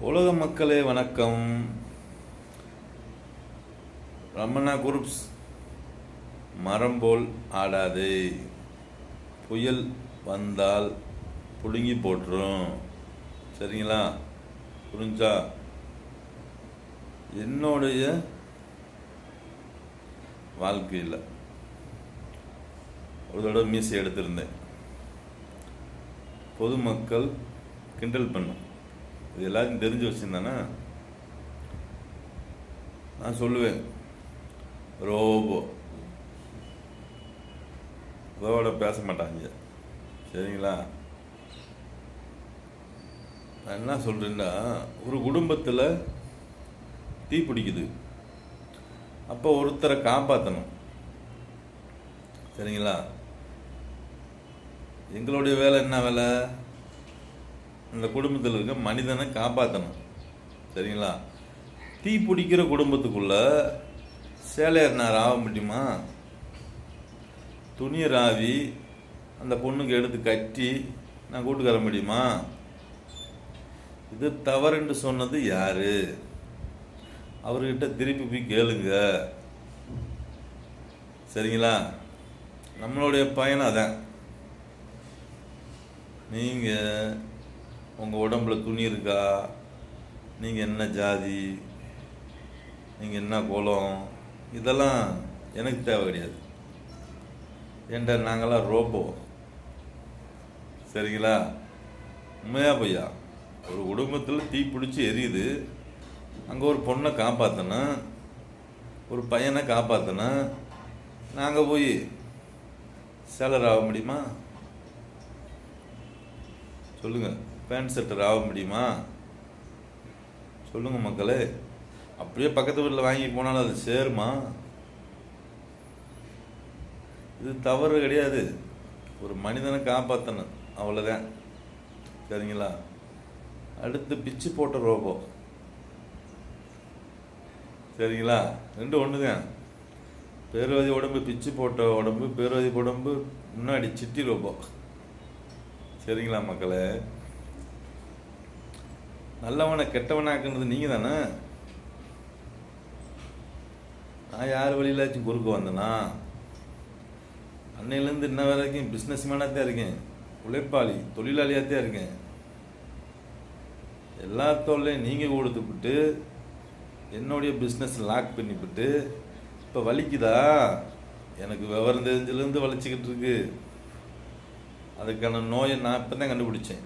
உலக மக்களே வணக்கம். ரமணா குரூப்ஸ் மரம் போல் ஆடாதே, புயல் வந்தால் புடுங்கி போட்டுரும். சரிங்களா? புரிஞ்சா? என்னுடைய வாழ்க்கையில் ஒரு தடவை மீசை எடுத்திருந்தேன். பொதுமக்கள் கிண்டல் பண்ணும். இது எல்லாருக்கும் தெரிஞ்சு வச்சுருந்தானே. நான் சொல்லுவேன், ரோபோ அதோட பேச மாட்டாங்க. சரிங்களா? நான் என்ன சொல்கிறேன்னா, ஒரு குடும்பத்தில் தீ பிடிக்குது. அப்போ ஒருத்தரை காப்பாற்றணும். சரிங்களா? எங்களுடைய வேலை என்ன வேலை? அந்த குடும்பத்தில் இருக்க மனிதனை காப்பாற்றணும். சரிங்களா? தீ பிடிக்கிற குடும்பத்துக்குள்ள சேலையர்னார் ஆக முடியுமா? துணியை ராவி அந்த பொண்ணுக்கு எடுத்து கட்டி நான் கூட்டு வர முடியுமா? இது தவறுன்னு சொன்னது யாரு? அவர்கிட்ட திருப்பி போய் கேளுங்க. சரிங்களா? நம்மளுடைய பயணம் அதான். நீங்கள் உங்கள் உடம்புல துணி இருக்கா? நீங்கள் என்ன ஜாதி? நீங்கள் என்ன குலம்? இதெல்லாம் எனக்கு தேவை கிடையாது. ஏன்டா நாங்களாம் ரோபோ. சரிங்களா? உண்மையா பொய்யா? ஒரு குடும்பத்தில் தீ பிடிச்சி எரியுது. அங்கே ஒரு பொண்ணை காப்பாற்றணும், ஒரு பையனை காப்பாற்றணும். நாங்கள் போய் சேலர் ஆக முடியுமா? சொல்லுங்கள். பேண்ட் செட்டர் ஆக முடியுமா? சொல்லுங்கள் மக்களே. அப்படியே பக்கத்து வீட்டில் வாங்கி போனாலும் அது சேருமா? இது தவறு கிடையாது. ஒரு மனிதனை காப்பாற்றணும், அவ்வளோதான். சரிங்களா? அடுத்து பிச்சு போட்ட ரோபோ. சரிங்களா? ரெண்டு ஒன்று தான். பேர்வாதி உடம்பு, பிச்சு போட்ட உடம்பு. பேர்வாதி உடம்பு முன்னாடி சிட்டி ரோபோ. சரிங்களா மக்களே? நல்லவனை கெட்டவனாக்குறது நீங்கள் தானே. நான் யார் வழியிலாச்சும் குறுக்க வந்தேனா? அன்னையிலேருந்து இன்ன வரைக்கும் பிஸ்னஸ் மேனாக தான் இருக்கேன், உழைப்பாளி தொழிலாளியாக தான் இருக்கேன். எல்லா தொல்லையும் நீங்கள் கொடுத்துவிட்டு என்னுடைய பிஸ்னஸ் லாக் பண்ணிவிட்டு இப்போ வலிக்குதா? எனக்கு விவரம் தெரிஞ்சதுலேருந்து வலிச்சிக்கிட்டு இருக்கு. அதுக்கான நோயை நான் இப்போ தான் கண்டுபிடிச்சேன்.